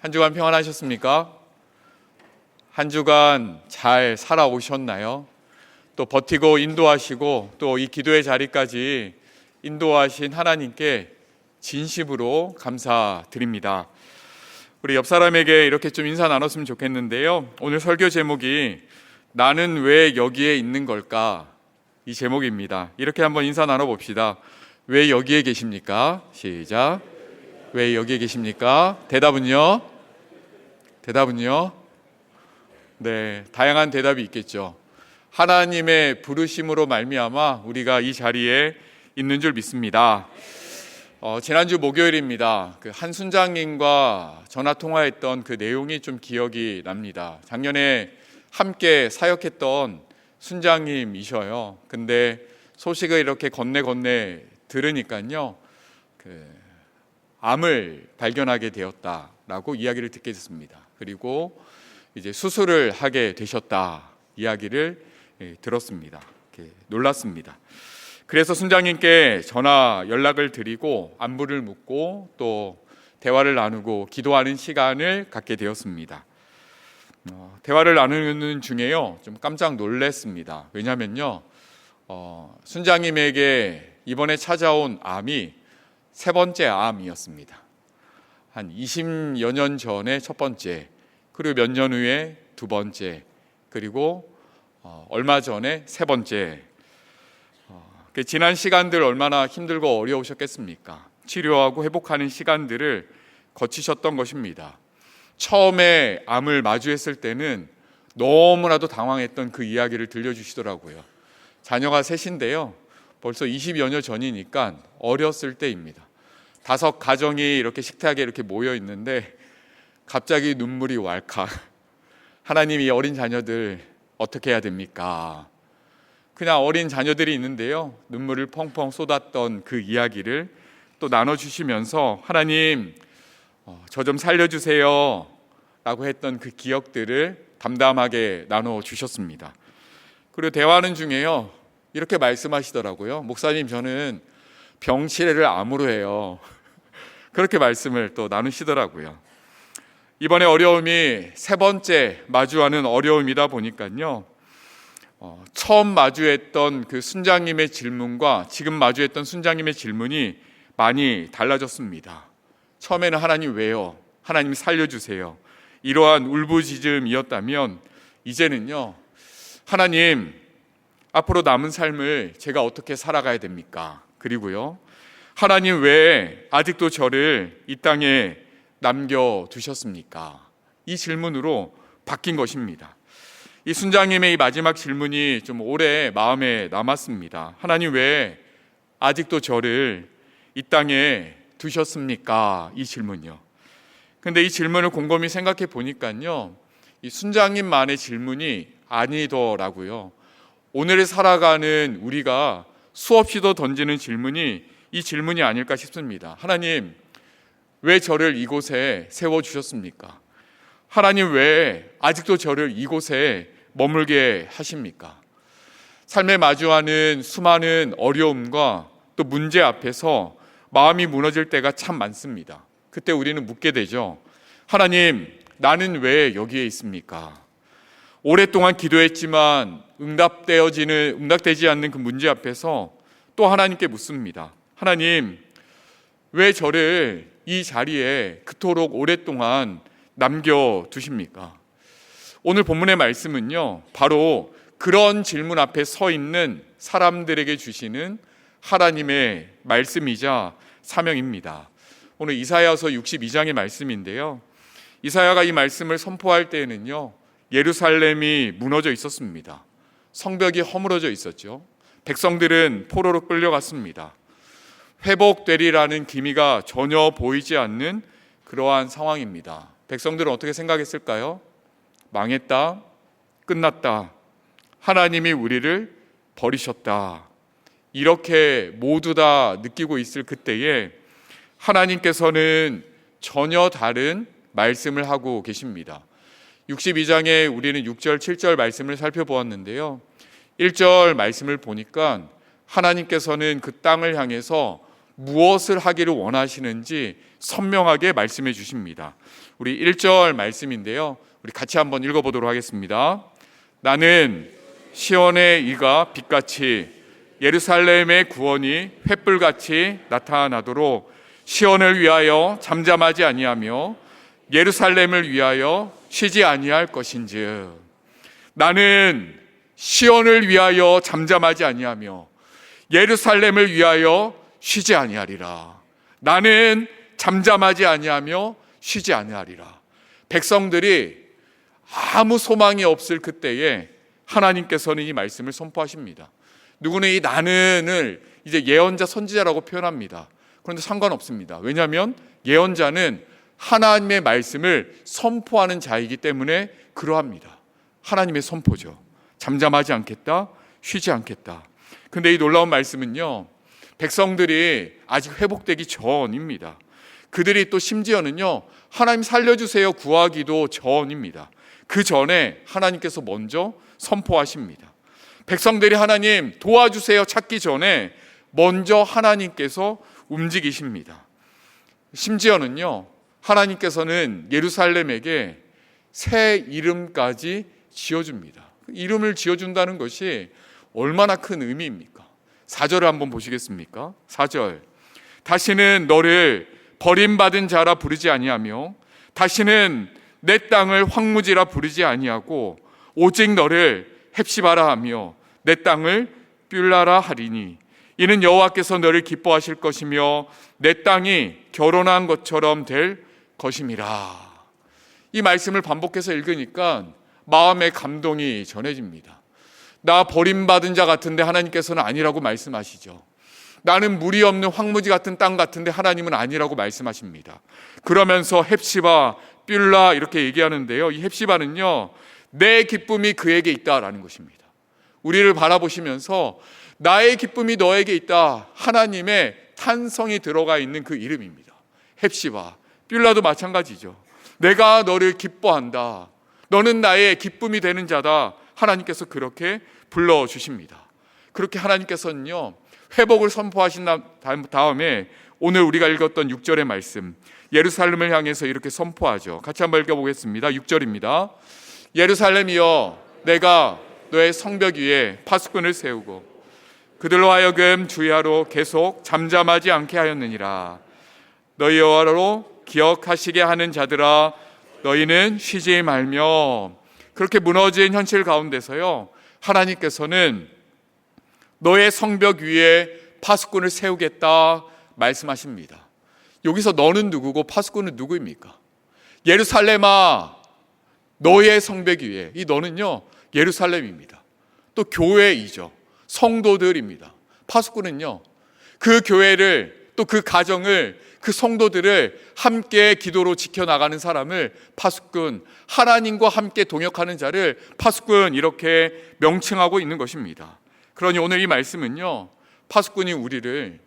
한 주간 평안하셨습니까? 한 주간 잘 살아오셨나요? 또 버티고 인도하시고 또 이 기도의 자리까지 인도하신 하나님께 진심으로 감사드립니다. 우리 옆 사람에게 이렇게 좀 인사 나눴으면 좋겠는데요. 오늘 설교 제목이 나는 왜 여기에 있는 걸까? 이 제목입니다. 이렇게 한번 인사 나눠봅시다. 왜 여기에 계십니까? 시작. 왜 여기에 계십니까? 대답은요? 네, 다양한 대답이 있겠죠. 하나님의 부르심으로 말미암아 우리가 이 자리에 있는 줄 믿습니다. 지난주 목요일입니다. 그 한 순장님과 전화 통화했던 그 내용이 좀 기억이 납니다. 작년에 함께 사역했던 순장님이셔요. 근데 소식을 이렇게 건네 들으니까요, 암을 발견하게 되었다라고 이야기를 듣게 됐습니다. 그리고 이제 수술을 하게 되셨다 이야기를 들었습니다. 놀랐습니다. 그래서 순장님께 전화 연락을 드리고 안부를 묻고 또 대화를 나누고 기도하는 시간을 갖게 되었습니다. 대화를 나누는 중에요, 좀 깜짝 놀랐습니다. 왜냐면요, 순장님에게 이번에 찾아온 암이 세 번째 암이었습니다. 한 20여 년 전에 첫 번째, 그리고 몇 년 후에 두 번째, 그리고 얼마 전에 세 번째. 지난 시간들 얼마나 힘들고 어려우셨겠습니까? 치료하고 회복하는 시간들을 거치셨던 것입니다. 처음에 암을 마주했을 때는 너무나도 당황했던 그 이야기를 들려주시더라고요. 자녀가 셋인데요, 벌써 20여 년 전이니까 어렸을 때입니다. 5 가정이 이렇게 식탁에 이렇게 모여 있는데 갑자기 눈물이 왈칵. 하나님, 이 어린 자녀들 어떻게 해야 됩니까? 그냥 어린 자녀들이 있는데요, 눈물을 펑펑 쏟았던 그 이야기를 또 나눠주시면서 하나님, 저 좀 살려주세요 라고 했던 그 기억들을 담담하게 나눠주셨습니다. 그리고 대화하는 중에요, 이렇게 말씀하시더라고요. 목사님, 저는 병치레를 암으로 해요. 그렇게 말씀을 또 나누시더라고요. 이번에 어려움이 세 번째 마주하는 어려움이다 보니까요, 처음 마주했던 그 순장님의 질문과 지금 마주했던 순장님의 질문이 많이 달라졌습니다. 처음에는 하나님 왜요? 하나님 살려주세요. 이러한 울부짖음이었다면 이제는요, 하나님, 앞으로 남은 삶을 제가 어떻게 살아가야 됩니까? 그리고요, 하나님 왜 아직도 저를 이 땅에 남겨두셨습니까? 이 질문으로 바뀐 것입니다. 이 순장님의 이 마지막 질문이 좀 오래 마음에 남았습니다. 하나님 왜 아직도 저를 이 땅에 두셨습니까? 이 질문이요. 근데 이 질문을 곰곰이 생각해 보니까요, 이 순장님만의 질문이 아니더라고요. 오늘 살아가는 우리가 수없이도 던지는 질문이 이 질문이 아닐까 싶습니다. 하나님, 왜 저를 이곳에 세워주셨습니까? 하나님, 왜 아직도 저를 이곳에 머물게 하십니까? 삶에 마주하는 수많은 어려움과 또 문제 앞에서 마음이 무너질 때가 참 많습니다. 그때 우리는 묻게 되죠. 하나님, 나는 왜 여기에 있습니까? 오랫동안 기도했지만 응답되지 않는 그 문제 앞에서 또 하나님께 묻습니다. 하나님, 왜 저를 이 자리에 그토록 오랫동안 남겨두십니까? 오늘 본문의 말씀은요, 바로 그런 질문 앞에 서 있는 사람들에게 주시는 하나님의 말씀이자 사명입니다. 오늘 이사야서 62장의 말씀인데요, 이사야가 이 말씀을 선포할 때에는요, 예루살렘이 무너져 있었습니다. 성벽이 허물어져 있었죠. 백성들은 포로로 끌려갔습니다. 회복되리라는 기미가 전혀 보이지 않는 그러한 상황입니다. 백성들은 어떻게 생각했을까요? 망했다, 끝났다, 하나님이 우리를 버리셨다, 이렇게 모두 다 느끼고 있을 그때에 하나님께서는 전혀 다른 말씀을 하고 계십니다. 62장에 우리는 6절, 7절 말씀을 살펴보았는데요, 1절 말씀을 보니까 하나님께서는 그 땅을 향해서 무엇을 하기를 원하시는지 선명하게 말씀해 주십니다. 우리 1절 말씀인데요, 우리 같이 한번 읽어보도록 하겠습니다. 나는 시온의 이가 빛같이 예루살렘의 구원이 횃불같이 나타나도록 시온을 위하여 잠잠하지 아니하며 예루살렘을 위하여 쉬지 아니할 것인즉, 나는 시온을 위하여 잠잠하지 아니하며 예루살렘을 위하여 쉬지 아니하리라. 나는 잠잠하지 아니하며 쉬지 아니하리라. 백성들이 아무 소망이 없을 그때에 하나님께서는 이 말씀을 선포하십니다. 누구는 이 나는을 이제 예언자 선지자라고 표현합니다. 그런데 상관없습니다. 왜냐하면 예언자는 하나님의 말씀을 선포하는 자이기 때문에 그러합니다. 하나님의 선포죠. 잠잠하지 않겠다, 쉬지 않겠다. 근데 이 놀라운 말씀은요, 백성들이 아직 회복되기 전입니다. 그들이 또 심지어는요, 하나님 살려주세요 구하기도 전입니다. 그 전에 하나님께서 먼저 선포하십니다. 백성들이 하나님 도와주세요 찾기 전에 먼저 하나님께서 움직이십니다. 심지어는요, 하나님께서는 예루살렘에게 새 이름까지 지어줍니다. 이름을 지어준다는 것이 얼마나 큰 의미입니까? 4절을 한번 보시겠습니까? 4절, 다시는 너를 버림받은 자라 부르지 아니하며 다시는 내 땅을 황무지라 부르지 아니하고 오직 너를 헵시바라 하며 내 땅을 뷸라라 하리니 이는 여호와께서 너를 기뻐하실 것이며 내 땅이 결혼한 것처럼 될 것임이라. 이 말씀을 반복해서 읽으니까 마음의 감동이 전해집니다. 나 버림받은 자 같은데 하나님께서는 아니라고 말씀하시죠. 나는 물이 없는 황무지 같은 땅 같은데 하나님은 아니라고 말씀하십니다. 그러면서 헵시바, 뷸라 이렇게 얘기하는데요, 이 헵시바는요, 내 기쁨이 그에게 있다라는 것입니다. 우리를 바라보시면서 나의 기쁨이 너에게 있다, 하나님의 탄성이 들어가 있는 그 이름입니다. 헵시바, 뷸라도 마찬가지죠. 내가 너를 기뻐한다, 너는 나의 기쁨이 되는 자다. 하나님께서 그렇게 불러주십니다. 그렇게 하나님께서는요, 회복을 선포하신 다음에 오늘 우리가 읽었던 6절의 말씀, 예루살렘을 향해서 이렇게 선포하죠. 같이 한번 읽어보겠습니다. 6절입니다. 예루살렘이여, 내가 너의 성벽 위에 파수꾼을 세우고 그들로 하여금 주야로 계속 잠잠하지 않게 하였느니라. 너희 여호와로 기억하시게 하는 자들아, 너희는 쉬지 말며. 그렇게 무너진 현실 가운데서요, 하나님께서는 너의 성벽 위에 파수꾼을 세우겠다 말씀하십니다. 여기서 너는 누구고 파수꾼은 누구입니까? 예루살렘아, 너의 성벽 위에. 이 너는요, 예루살렘입니다. 또 교회이죠. 성도들입니다. 파수꾼은요, 그 교회를, 또 그 가정을, 그 성도들을 함께 기도로 지켜나가는 사람을 파수꾼, 하나님과 함께 동역하는 자를 파수꾼, 이렇게 명칭하고 있는 것입니다. 그러니 오늘 이 말씀은요, 파수꾼이 우리를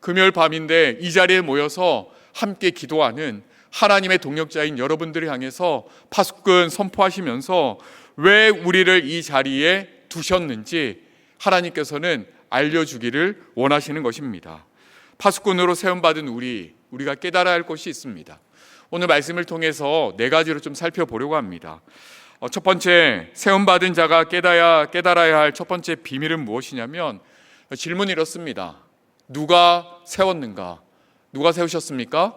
금요일 밤인데 이 자리에 모여서 함께 기도하는 하나님의 동역자인 여러분들을 향해서 파수꾼 선포하시면서 왜 우리를 이 자리에 두셨는지 하나님께서는 알려주기를 원하시는 것입니다. 파수꾼으로 세움받은 우리가 깨달아야 할 것이 있습니다. 오늘 말씀을 통해서 4가지로 좀 살펴보려고 합니다. 첫 번째, 세움받은 자가 깨달아야 할 첫 번째 비밀은 무엇이냐면, 질문이 이렇습니다. 누가 세웠는가? 누가 세우셨습니까?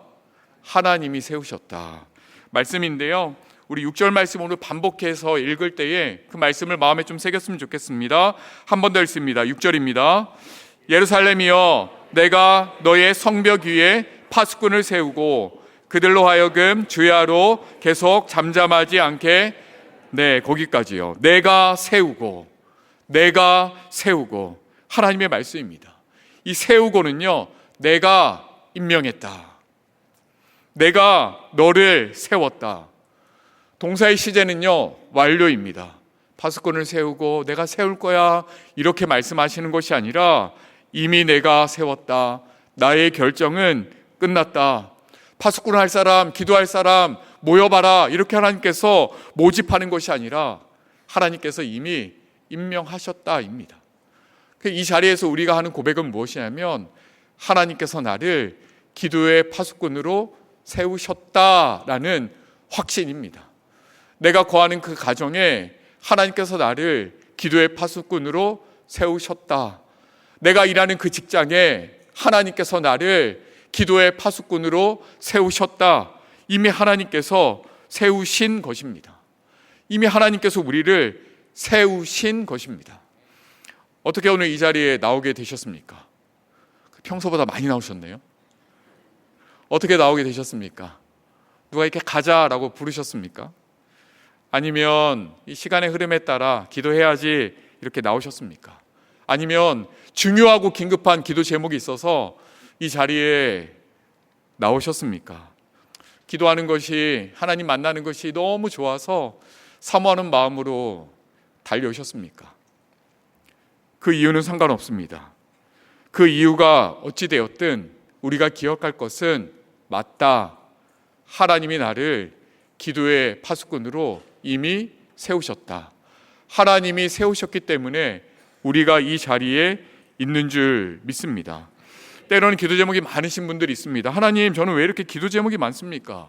하나님이 세우셨다 말씀인데요, 우리 6절 말씀 오늘 반복해서 읽을 때에 그 말씀을 마음에 좀 새겼으면 좋겠습니다. 한 번 더 읽습니다. 6절입니다. 예루살렘이여, 내가 너의 성벽 위에 파수꾼을 세우고 그들로 하여금 주야로 계속 잠잠하지 않게. 네, 거기까지요. 내가 세우고 하나님의 말씀입니다. 이 세우고는요, 내가 임명했다, 내가 너를 세웠다. 동사의 시제는요, 완료입니다. 파수꾼을 세우고 내가 세울 거야 이렇게 말씀하시는 것이 아니라 이미 내가 세웠다, 나의 결정은 끝났다, 파수꾼 할 사람, 기도할 사람 모여봐라 이렇게 하나님께서 모집하는 것이 아니라 하나님께서 이미 임명하셨다입니다. 이 자리에서 우리가 하는 고백은 무엇이냐면, 하나님께서 나를 기도의 파수꾼으로 세우셨다라는 확신입니다. 내가 거하는 그 가정에 하나님께서 나를 기도의 파수꾼으로 세우셨다. 내가 일하는 그 직장에 하나님께서 나를 기도의 파수꾼으로 세우셨다. 이미 하나님께서 세우신 것입니다. 이미 하나님께서 우리를 세우신 것입니다. 어떻게 오늘 이 자리에 나오게 되셨습니까? 평소보다 많이 나오셨네요. 어떻게 나오게 되셨습니까? 누가 이렇게 가자라고 부르셨습니까? 아니면 이 시간의 흐름에 따라 기도해야지 이렇게 나오셨습니까? 아니면 중요하고 긴급한 기도 제목이 있어서 이 자리에 나오셨습니까? 기도하는 것이, 하나님 만나는 것이 너무 좋아서 사모하는 마음으로 달려오셨습니까? 그 이유는 상관없습니다. 그 이유가 어찌되었든 우리가 기억할 것은, 맞다, 하나님이 나를 기도의 파수꾼으로 이미 세우셨다. 하나님이 세우셨기 때문에 우리가 이 자리에 있는 줄 믿습니다. 때로는 기도 제목이 많으신 분들이 있습니다. 하나님, 저는 왜 이렇게 기도 제목이 많습니까?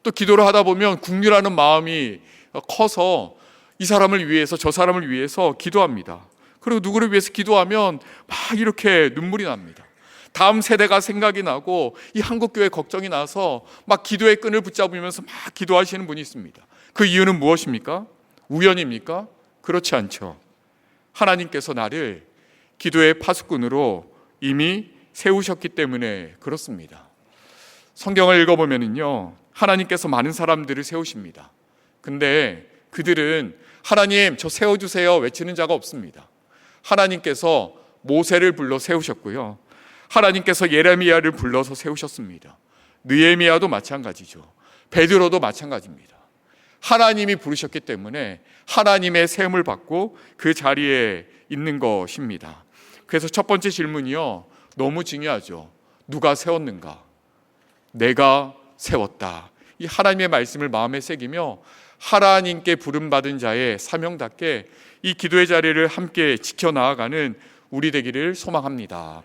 또 기도를 하다 보면 국률하는 마음이 커서 이 사람을 위해서, 저 사람을 위해서 기도합니다. 그리고 누구를 위해서 기도하면 막 이렇게 눈물이 납니다. 다음 세대가 생각이 나고 이 한국교회 걱정이 나서 막 기도의 끈을 붙잡으면서 막 기도하시는 분이 있습니다. 그 이유는 무엇입니까? 우연입니까? 그렇지 않죠. 하나님께서 나를 기도의 파수꾼으로 이미 세우셨기 때문에 그렇습니다. 성경을 읽어보면요, 하나님께서 많은 사람들을 세우십니다. 근데 그들은 하나님 저 세워주세요 외치는 자가 없습니다. 하나님께서 모세를 불러 세우셨고요, 하나님께서 예레미야를 불러서 세우셨습니다. 느헤미야도 마찬가지죠. 베드로도 마찬가지입니다. 하나님이 부르셨기 때문에 하나님의 세움을 받고 그 자리에 있는 것입니다. 그래서 첫 번째 질문이요, 너무 중요하죠. 누가 세웠는가? 내가 세웠다. 이 하나님의 말씀을 마음에 새기며 하나님께 부름받은 자의 사명답게 이 기도의 자리를 함께 지켜나가는 우리 되기를 소망합니다.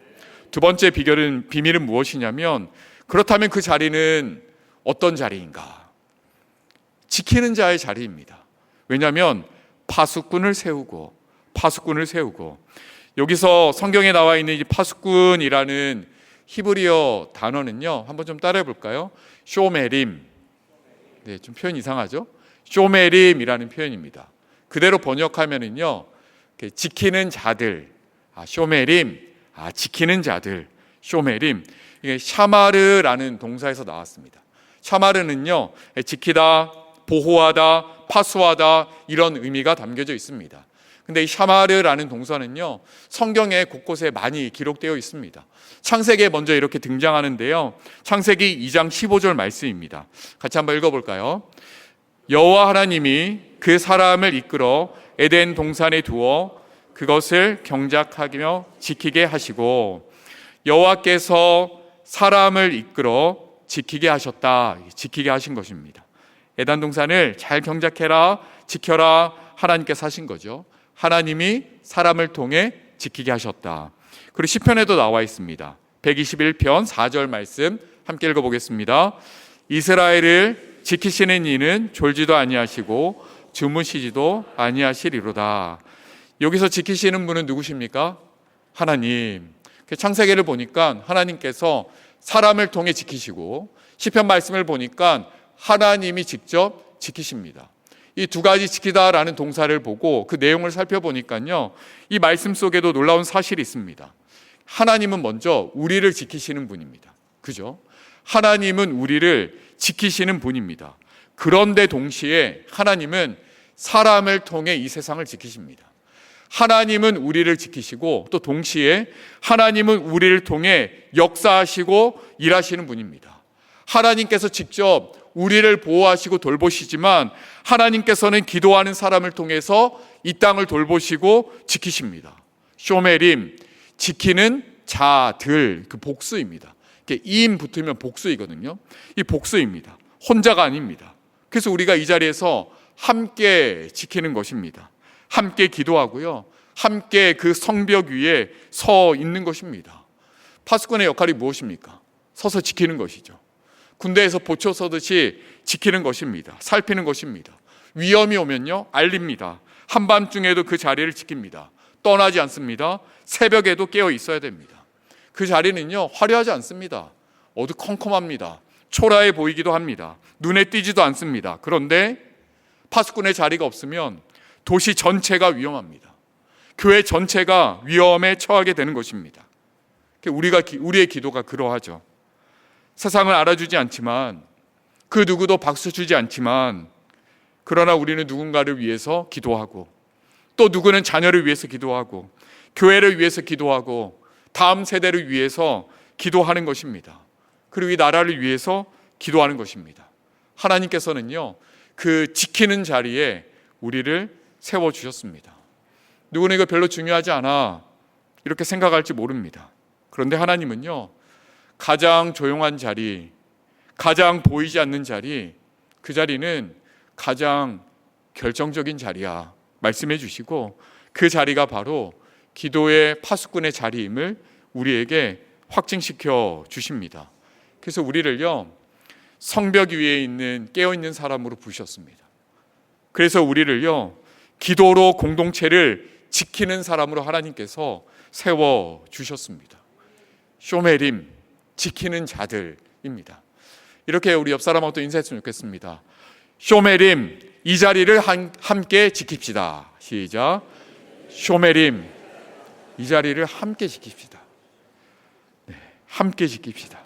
두 번째 비밀은 무엇이냐면, 그렇다면 그 자리는 어떤 자리인가? 지키는 자의 자리입니다. 왜냐하면 파수꾼을 세우고 여기서 성경에 나와 있는 이 파수꾼이라는 히브리어 단어는요, 한번 좀 따라해 볼까요? 쇼메림. 네, 좀 표현 이상하죠? 쇼메림이라는 표현입니다. 그대로 번역하면은요, 지키는 자들, 쇼메림, 지키는 자들, 쇼메림. 이게 샤마르라는 동사에서 나왔습니다. 샤마르는요, 지키다, 보호하다, 파수하다, 이런 의미가 담겨져 있습니다. 근데 이 샤마르라는 동사는요, 성경에 곳곳에 많이 기록되어 있습니다. 창세기에 먼저 이렇게 등장하는데요, 창세기 2장 15절 말씀입니다. 같이 한번 읽어볼까요? 여호와 하나님이 그 사람을 이끌어 에덴 동산에 두어 그것을 경작하며 지키게 하시고, 여호와께서 사람을 이끌어 지키게 하셨다. 지키게 하신 것입니다. 에덴 동산을 잘 경작해라, 지켜라, 하나님께서 하신 거죠. 하나님이 사람을 통해 지키게 하셨다. 그리고 시편에도 나와 있습니다. 121편 4절 말씀 함께 읽어보겠습니다. 이스라엘을 지키시는 이는 졸지도 아니하시고 주무시지도 아니하시리로다. 여기서 지키시는 분은 누구십니까? 하나님. 창세기를 보니까 하나님께서 사람을 통해 지키시고, 시편 말씀을 보니까 하나님이 직접 지키십니다. 이 두 가지 지키다라는 동사를 보고 그 내용을 살펴보니까요, 이 말씀 속에도 놀라운 사실이 있습니다. 하나님은 먼저 우리를 지키시는 분입니다. 그죠? 하나님은 우리를 지키시는 분입니다. 그런데 동시에 하나님은 사람을 통해 이 세상을 지키십니다. 하나님은 우리를 지키시고 또 동시에 하나님은 우리를 통해 역사하시고 일하시는 분입니다. 하나님께서 직접 우리를 보호하시고 돌보시지만 하나님께서는 기도하는 사람을 통해서 이 땅을 돌보시고 지키십니다. 쇼메림, 지키는 자들, 그 복수입니다. 이임 붙으면 복수이거든요. 이 복수입니다. 혼자가 아닙니다. 그래서 우리가 이 자리에서 함께 지키는 것입니다. 함께 기도하고요, 함께 그 성벽 위에 서 있는 것입니다. 파수꾼의 역할이 무엇입니까? 서서 지키는 것이죠. 군대에서 보초 서듯이 지키는 것입니다. 살피는 것입니다. 위험이 오면요, 알립니다. 한밤중에도 그 자리를 지킵니다. 떠나지 않습니다. 새벽에도 깨어 있어야 됩니다. 그 자리는요, 화려하지 않습니다. 어두컴컴합니다. 초라해 보이기도 합니다. 눈에 띄지도 않습니다. 그런데 파수꾼의 자리가 없으면 도시 전체가 위험합니다. 교회 전체가 위험에 처하게 되는 것입니다. 우리의 기도가 그러하죠. 세상을 알아주지 않지만, 그 누구도 박수 주지 않지만, 그러나 우리는 누군가를 위해서 기도하고, 또 누구는 자녀를 위해서 기도하고, 교회를 위해서 기도하고, 다음 세대를 위해서 기도하는 것입니다. 그리고 이 나라를 위해서 기도하는 것입니다. 하나님께서는요, 그 지키는 자리에 우리를 세워주셨습니다. 누구는 이거 별로 중요하지 않아 이렇게 생각할지 모릅니다. 그런데 하나님은요, 가장 조용한 자리, 가장 보이지 않는 자리, 그 자리는 가장 결정적인 자리야 말씀해 주시고, 그 자리가 바로 기도의 파수꾼의 자리임을 우리에게 확증시켜 주십니다. 그래서 우리를요, 성벽 위에 있는 깨어있는 사람으로 부르셨습니다. 그래서 우리를요, 기도로 공동체를 지키는 사람으로 하나님께서 세워주셨습니다. 쇼메림, 지키는 자들입니다. 이렇게 우리 옆 사람하고 인사했으면 좋겠습니다. 쇼메림, 이 자리를 함께 지킵시다. 시작. 쇼메림, 이 자리를 함께 지킵시다. 네, 함께 지킵시다.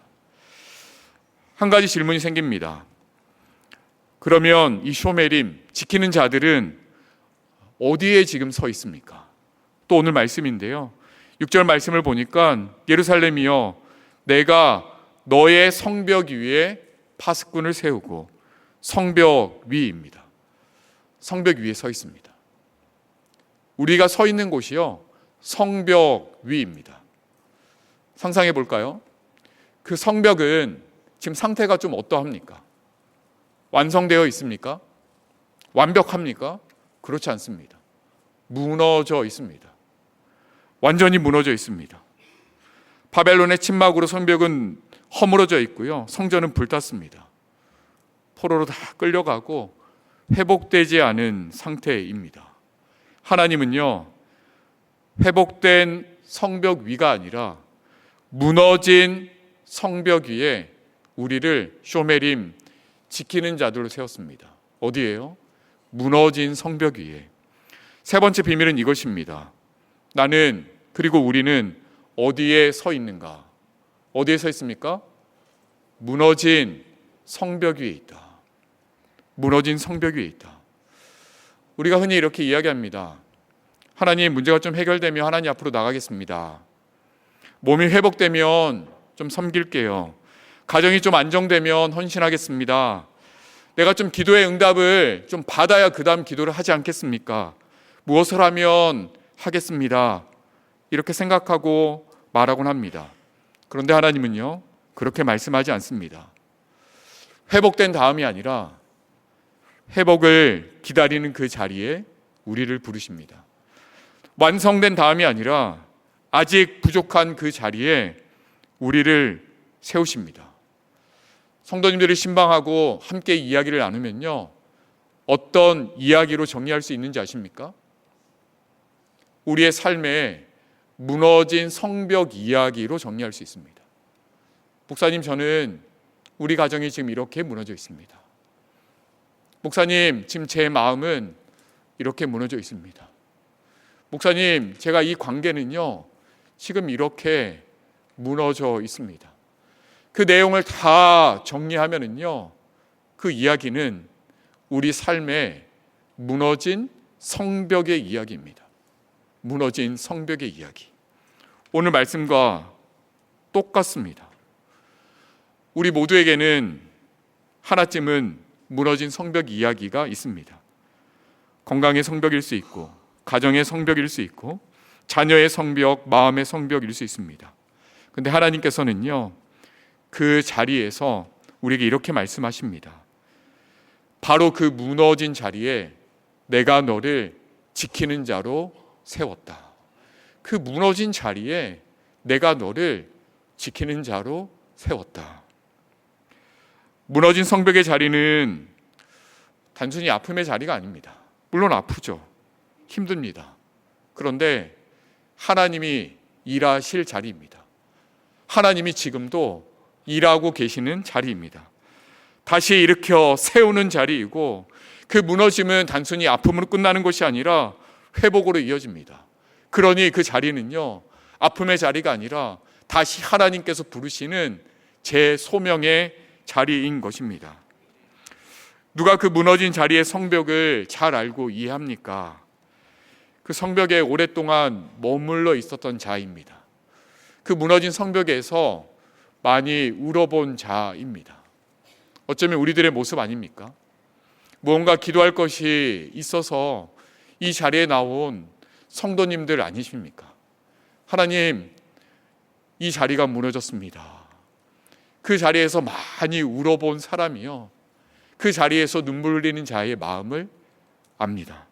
한 가지 질문이 생깁니다. 그러면 이 쇼메림, 지키는 자들은 어디에 지금 서 있습니까? 또 오늘 말씀인데요, 6절 말씀을 보니까 예루살렘이여, 내가 너의 성벽 위에 파수꾼을 세우고, 성벽 위입니다. 성벽 위에 서 있습니다. 우리가 서 있는 곳이요, 성벽 위입니다. 상상해 볼까요? 그 성벽은 지금 상태가 좀 어떠합니까? 완성되어 있습니까? 완벽합니까? 그렇지 않습니다. 무너져 있습니다. 완전히 무너져 있습니다. 바벨론의 침략으로 성벽은 허물어져 있고요, 성전은 불탔습니다. 포로로 다 끌려가고 회복되지 않은 상태입니다. 하나님은요, 회복된 성벽 위가 아니라 무너진 성벽 위에 우리를 쇼메림, 지키는 자들로 세웠습니다. 어디예요? 무너진 성벽 위에. 세 번째 비밀은 이것입니다. 나는, 그리고 우리는 어디에 서 있는가? 어디에 서 있습니까? 무너진 성벽 위에 있다. 무너진 성벽 위에 있다. 우리가 흔히 이렇게 이야기합니다. 하나님, 문제가 좀 해결되면 하나님 앞으로 나가겠습니다. 몸이 회복되면 좀 섬길게요. 가정이 좀 안정되면 헌신하겠습니다. 내가 좀 기도의 응답을 좀 받아야 그 다음 기도를 하지 않겠습니까? 무엇을 하면 하겠습니다. 이렇게 생각하고 말하곤 합니다. 그런데 하나님은요, 그렇게 말씀하지 않습니다. 회복된 다음이 아니라 회복을 기다리는 그 자리에 우리를 부르십니다. 완성된 다음이 아니라 아직 부족한 그 자리에 우리를 세우십니다. 성도님들이 신방하고 함께 이야기를 나누면요, 어떤 이야기로 정리할 수 있는지 아십니까? 우리의 삶에 무너진 성벽 이야기로 정리할 수 있습니다. 목사님, 저는 우리 가정이 지금 이렇게 무너져 있습니다. 목사님, 지금 제 마음은 이렇게 무너져 있습니다. 목사님, 제가 이 관계는요, 지금 이렇게 무너져 있습니다. 그 내용을 다 정리하면은요, 그 이야기는 우리 삶의 무너진 성벽의 이야기입니다. 무너진 성벽의 이야기. 오늘 말씀과 똑같습니다. 우리 모두에게는 하나쯤은 무너진 성벽 이야기가 있습니다. 건강의 성벽일 수 있고, 가정의 성벽일 수 있고, 자녀의 성벽, 마음의 성벽일 수 있습니다. 그런데 하나님께서는요, 그 자리에서 우리에게 이렇게 말씀하십니다. 바로 그 무너진 자리에 내가 너를 지키는 자로 세웠다. 그 무너진 자리에 내가 너를 지키는 자로 세웠다. 무너진 성벽의 자리는 단순히 아픔의 자리가 아닙니다. 물론 아프죠. 힘듭니다. 그런데 하나님이 일하실 자리입니다. 하나님이 지금도 일하고 계시는 자리입니다. 다시 일으켜 세우는 자리이고, 그 무너짐은 단순히 아픔으로 끝나는 것이 아니라 회복으로 이어집니다. 그러니 그 자리는요, 아픔의 자리가 아니라 다시 하나님께서 부르시는 제 소명의 자리인 것입니다. 누가 그 무너진 자리의 성벽을 잘 알고 이해합니까? 그 성벽에 오랫동안 머물러 있었던 자입니다. 그 무너진 성벽에서 많이 울어본 자입니다. 어쩌면 우리들의 모습 아닙니까? 무언가 기도할 것이 있어서 이 자리에 나온 성도님들 아니십니까? 하나님, 이 자리가 무너졌습니다. 그 자리에서 많이 울어본 사람이요, 그 자리에서 눈물 흘리는 자의 마음을 압니다.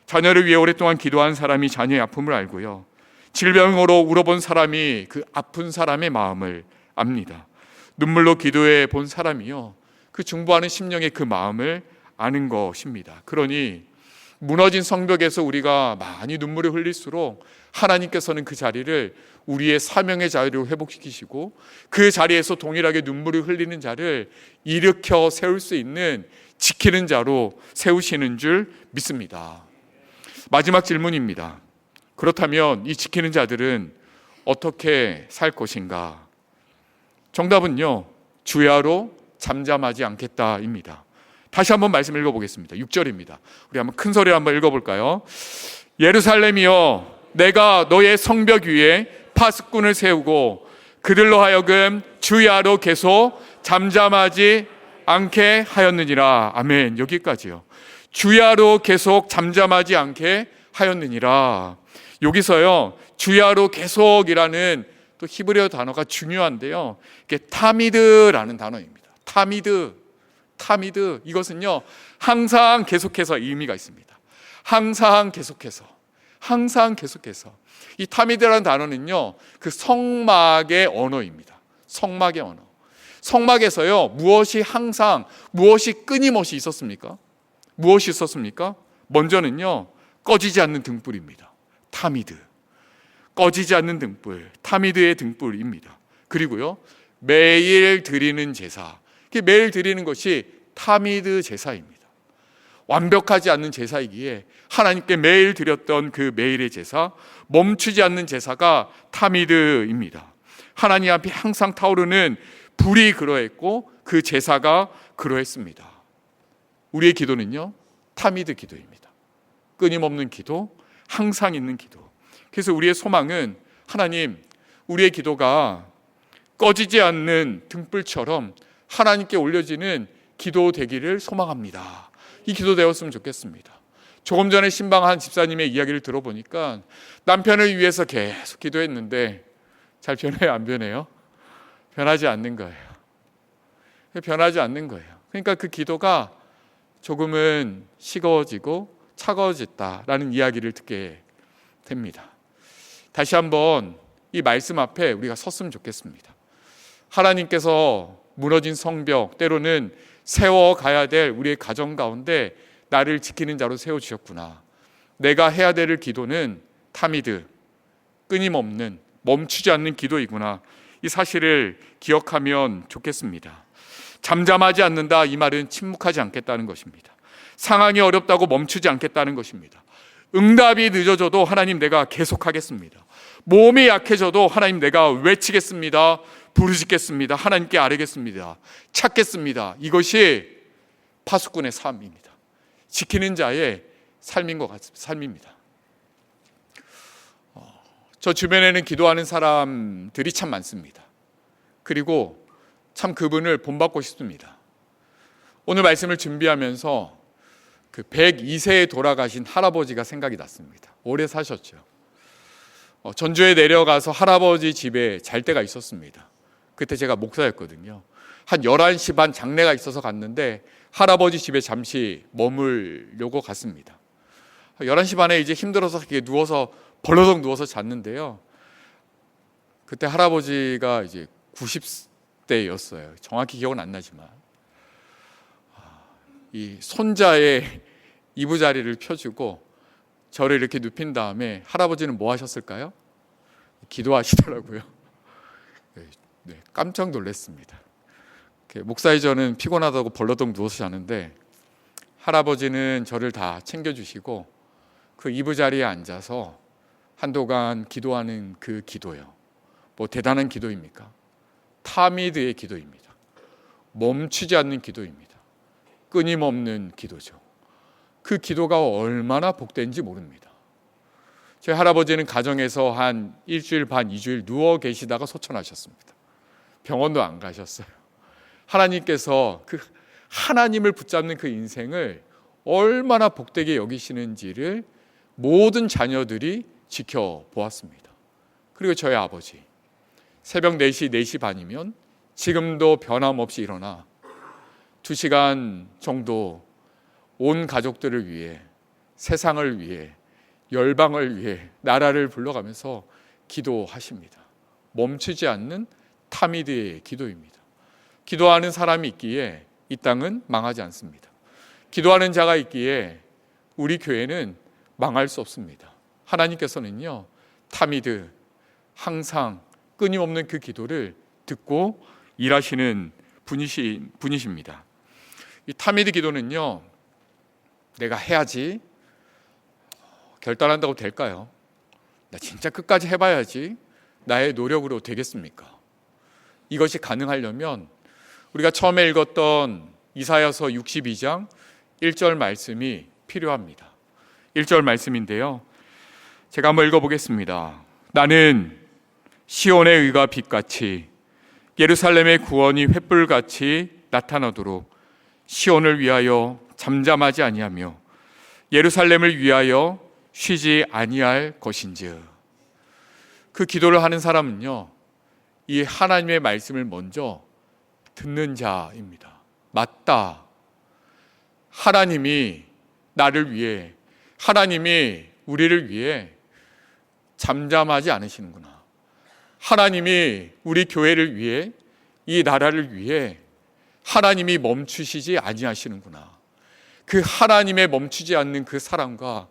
자녀를 위해 오랫동안 기도한 사람이 자녀의 아픔을 알고요, 질병으로 울어본 사람이 그 아픈 사람의 마음을 압니다. 눈물로 기도해 본 사람이요, 그 중보하는 심령의 그 마음을 아는 것입니다. 그러니 무너진 성벽에서 우리가 많이 눈물을 흘릴수록 하나님께서는 그 자리를 우리의 사명의 자리로 회복시키시고, 그 자리에서 동일하게 눈물을 흘리는 자를 일으켜 세울 수 있는 지키는 자로 세우시는 줄 믿습니다. 마지막 질문입니다. 그렇다면 이 지키는 자들은 어떻게 살 것인가? 정답은요, 주야로 잠잠하지 않겠다입니다. 다시 한번 말씀 읽어보겠습니다. 6절입니다. 우리 한번 큰 소리로 한번 읽어볼까요? 예루살렘이여, 내가 너의 성벽 위에 파수꾼을 세우고 그들로 하여금 주야로 계속 잠잠하지 않게 하였느니라. 아멘. 여기까지요. 주야로 계속 잠잠하지 않게 하였느니라. 여기서요, 주야로 계속이라는 또 히브리어 단어가 중요한데요, 이게 타미드라는 단어입니다. 타미드. 이것은요, 항상 계속해서 의미가 있습니다. 항상 계속해서. 이 타미드라는 단어는요, 그 성막의 언어입니다. 성막의 언어. 성막에서요, 무엇이 항상, 무엇이 끊임없이 있었습니까? 무엇이 있었습니까? 먼저는요, 꺼지지 않는 등불입니다. 타미드. 꺼지지 않는 등불, 타미드의 등불입니다. 그리고요, 매일 드리는 제사. 매일 드리는 것이 타미드 제사입니다. 완벽하지 않는 제사이기에 하나님께 매일 드렸던 그 매일의 제사, 멈추지 않는 제사가 타미드입니다. 하나님 앞에 항상 타오르는 불이 그러했고, 그 제사가 그러했습니다. 우리의 기도는요, 타미드 기도입니다. 끊임없는 기도, 항상 있는 기도. 그래서 우리의 소망은, 하나님, 우리의 기도가 꺼지지 않는 등불처럼 하나님께 올려지는 기도 되기를 소망합니다. 이 기도 되었으면 좋겠습니다. 조금 전에 신방한 집사님의 이야기를 들어보니까 남편을 위해서 계속 기도했는데 잘 변해요, 안 변해요? 변하지 않는 거예요. 변하지 않는 거예요. 그러니까 그 기도가 조금은 식어지고 차가워졌다라는 이야기를 듣게 됩니다. 다시 한번 이 말씀 앞에 우리가 섰으면 좋겠습니다. 하나님께서 무너진 성벽, 때로는 세워가야 될 우리의 가정 가운데 나를 지키는 자로 세워주셨구나. 내가 해야 될 기도는 타미드, 끊임없는, 멈추지 않는 기도이구나. 이 사실을 기억하면 좋겠습니다. 잠잠하지 않는다, 이 말은 침묵하지 않겠다는 것입니다. 상황이 어렵다고 멈추지 않겠다는 것입니다. 응답이 늦어져도 하나님, 내가 계속하겠습니다. 몸이 약해져도 하나님, 내가 외치겠습니다. 부르짖겠습니다. 하나님께 아뢰겠습니다. 찾겠습니다. 이것이 파수꾼의 삶입니다. 지키는 자의 삶인 것 같습니다. 삶입니다. 저 주변에는 기도하는 사람들이 참 많습니다. 그리고 참 그분을 본받고 싶습니다. 오늘 말씀을 준비하면서 그 102세에 돌아가신 할아버지가 생각이 났습니다. 오래 사셨죠. 전주에 내려가서 할아버지 집에 잘 때가 있었습니다. 그때 제가 목사였거든요. 한 11시 반 장례가 있어서 갔는데 할아버지 집에 잠시 머물려고 갔습니다. 11시 반에 이제 힘들어서 누워서 벌러덩 누워서 잤는데요, 그때 할아버지가 이제 90대였어요. 정확히 기억은 안 나지만 이 손자의 이부자리를 펴주고 저를 이렇게 눕힌 다음에 할아버지는 뭐 하셨을까요? 기도하시더라고요. 네, 깜짝 놀랐습니다. 목사의 저는 피곤하다고 벌러덩 누워서 자는데 할아버지는 저를 다 챙겨주시고 그 이부자리에 앉아서 한동안 기도하는 그 기도요. 뭐 대단한 기도입니까? 타미드의 기도입니다. 멈추지 않는 기도입니다. 끊임없는 기도죠. 그 기도가 얼마나 복된지 모릅니다. 제 할아버지는 가정에서 한 일주일 반, 2주일 누워 계시다가 소천하셨습니다. 병원도 안 가셨어요. 하나님께서 그 하나님을 붙잡는 그 인생을 얼마나 복되게 여기시는지를 모든 자녀들이 지켜보았습니다. 그리고 저희 아버지 새벽 4시, 4시 반이면 지금도 변함없이 일어나 2시간 정도 온 가족들을 위해, 세상을 위해, 열방을 위해 나라를 불러가면서 기도하십니다. 멈추지 않는 타미드의 기도입니다. 기도하는 사람이 있기에 이 땅은 망하지 않습니다. 기도하는 자가 있기에 우리 교회는 망할 수 없습니다. 하나님께서는요, 타미드, 항상 끊임없는 그 기도를 듣고 일하시는 분이십니다. 이 타미드 기도는요, 내가 해야지, 결단한다고 될까요? 나 진짜 끝까지 해봐야지 나의 노력으로 되겠습니까? 이것이 가능하려면 우리가 처음에 읽었던 이사야서 62장 1절 말씀이 필요합니다. 1절 말씀인데요, 제가 한번 읽어보겠습니다. 나는 시온의 의가 빛같이 예루살렘의 구원이 횃불같이 나타나도록 시온을 위하여 잠잠하지 아니하며 예루살렘을 위하여 쉬지 아니할 것인즉. 그 기도를 하는 사람은요, 이 하나님의 말씀을 먼저 듣는 자입니다. 맞다. 하나님이 나를 위해, 하나님이 우리를 위해 잠잠하지 않으시는구나. 하나님이 우리 교회를 위해, 이 나라를 위해 하나님이 멈추시지 아니하시는구나. 그 하나님의 멈추지 않는 그 사랑과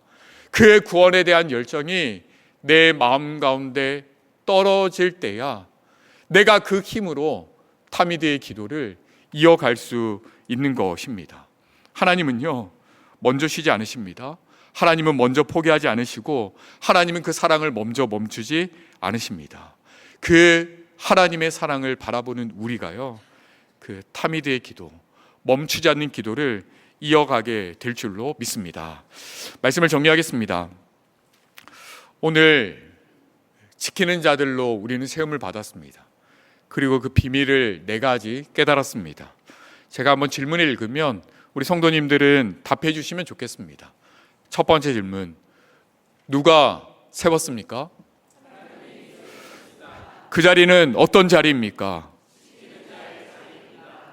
그의 구원에 대한 열정이 내 마음 가운데 떨어질 때야 내가 그 힘으로 타미드의 기도를 이어갈 수 있는 것입니다. 하나님은요, 먼저 쉬지 않으십니다. 하나님은 먼저 포기하지 않으시고 하나님은 그 사랑을 먼저 멈추지 않으십니다. 그 하나님의 사랑을 바라보는 우리가요, 그 타미드의 기도, 멈추지 않는 기도를 이어가게 될 줄로 믿습니다. 말씀을 정리하겠습니다. 오늘 지키는 자들로 우리는 세움을 받았습니다. 그리고 그 비밀을 4가지 깨달았습니다. 제가 한번 질문을 읽으면 우리 성도님들은 답해 주시면 좋겠습니다. 첫 번째 질문, 누가 세웠습니까? 그 자리는 어떤 자리입니까?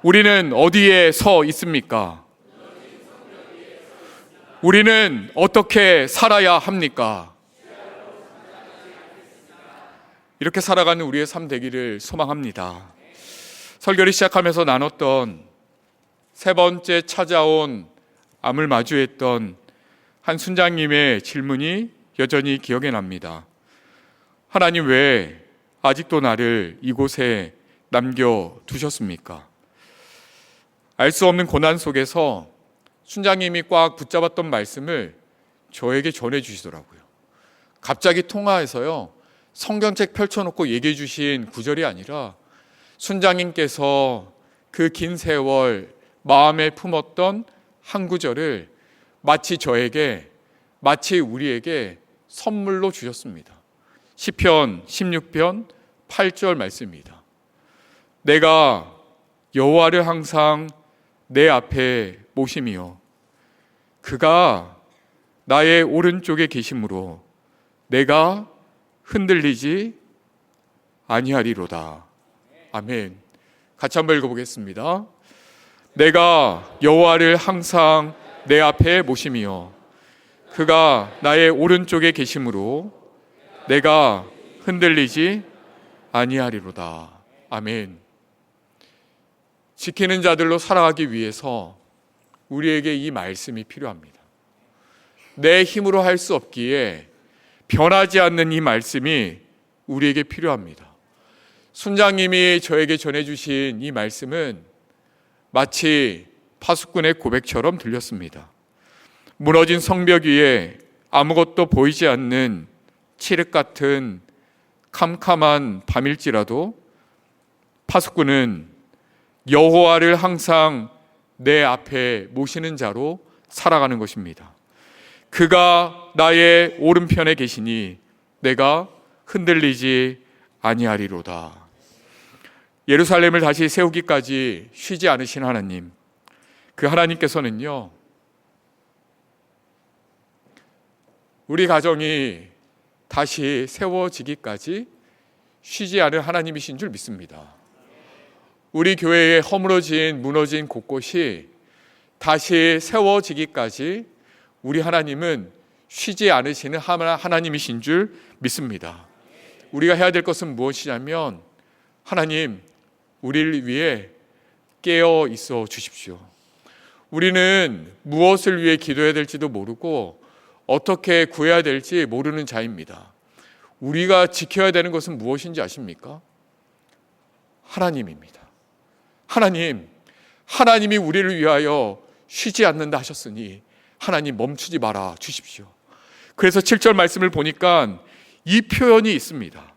우리는 어디에 서 있습니까? 우리는 어떻게 살아야 합니까? 이렇게 살아가는 우리의 삶 되기를 소망합니다. 설교를 시작하면서 나눴던 3번째 찾아온 암을 마주했던 한 순장님의 질문이 여전히 기억에 납니다. 하나님, 왜 아직도 나를 이곳에 남겨두셨습니까? 알 수 없는 고난 속에서 순장님이 꽉 붙잡았던 말씀을 저에게 전해주시더라고요. 갑자기 통화해서요, 성경책 펼쳐놓고 얘기해 주신 구절이 아니라 순장님께서 그 긴 세월 마음에 품었던 한 구절을 마치 저에게, 마치 우리에게 선물로 주셨습니다. 시편 16편 8절 말씀입니다. 내가 여호와를 항상 내 앞에 모심이요 그가 나의 오른쪽에 계심으로 내가 흔들리지 아니하리로다. 아멘. 같이 한번 읽어보겠습니다. 내가 여호와를 항상 내 앞에 모심이요 그가 나의 오른쪽에 계심으로 내가 흔들리지 아니하리로다. 아멘. 지키는 자들로 살아가기 위해서 우리에게 이 말씀이 필요합니다. 내 힘으로 할 수 없기에 변하지 않는 이 말씀이 우리에게 필요합니다. 순장님이 저에게 전해주신 이 말씀은 마치 파수꾼의 고백처럼 들렸습니다. 무너진 성벽 위에 아무것도 보이지 않는 칠흑 같은 캄캄한 밤일지라도 파수꾼은 여호와를 항상 내 앞에 모시는 자로 살아가는 것입니다. 그가 나의 오른편에 계시니 내가 흔들리지 아니하리로다. 예루살렘을 다시 세우기까지 쉬지 않으신 하나님, 그 하나님께서는요, 우리 가정이 다시 세워지기까지 쉬지 않은 하나님이신 줄 믿습니다. 우리 교회의 허물어진 무너진 곳곳이 다시 세워지기까지 우리 하나님은 쉬지 않으시는 하나님이신 줄 믿습니다. 우리가 해야 될 것은 무엇이냐면, 하나님, 우리를 위해 깨어 있어 주십시오. 우리는 무엇을 위해 기도해야 될지도 모르고 어떻게 구해야 될지 모르는 자입니다. 우리가 지켜야 되는 것은 무엇인지 아십니까? 하나님입니다. 하나님이 우리를 위하여 쉬지 않는다 하셨으니 하나님 멈추지 말아 주십시오. 그래서 7절 말씀을 보니까 이 표현이 있습니다.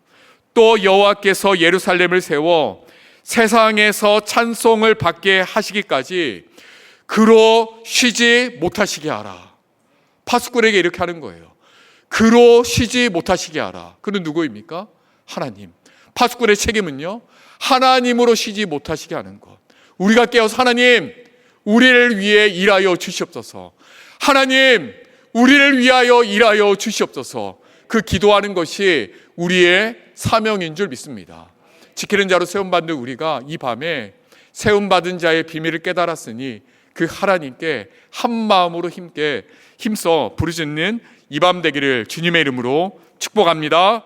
또 여호와께서 예루살렘을 세워 세상에서 찬송을 받게 하시기까지 그로 쉬지 못하시게 하라. 파수꾼에게 이렇게 하는 거예요. 그로 쉬지 못하시게 하라. 그는 누구입니까? 하나님. 파수꾼의 책임은요, 하나님으로 쉬지 못하시게 하는 것. 우리가 깨어서 하나님, 우리를 위해 일하여 주시옵소서. 하나님, 우리를 위하여 일하여 주시옵소서. 그 기도하는 것이 우리의 사명인 줄 믿습니다. 지키는 자로 세움받는 우리가 이 밤에 세움받은 자의 비밀을 깨달았으니 그 하나님께 한 마음으로 힘써 부르짖는 이 밤 되기를 주님의 이름으로 축복합니다.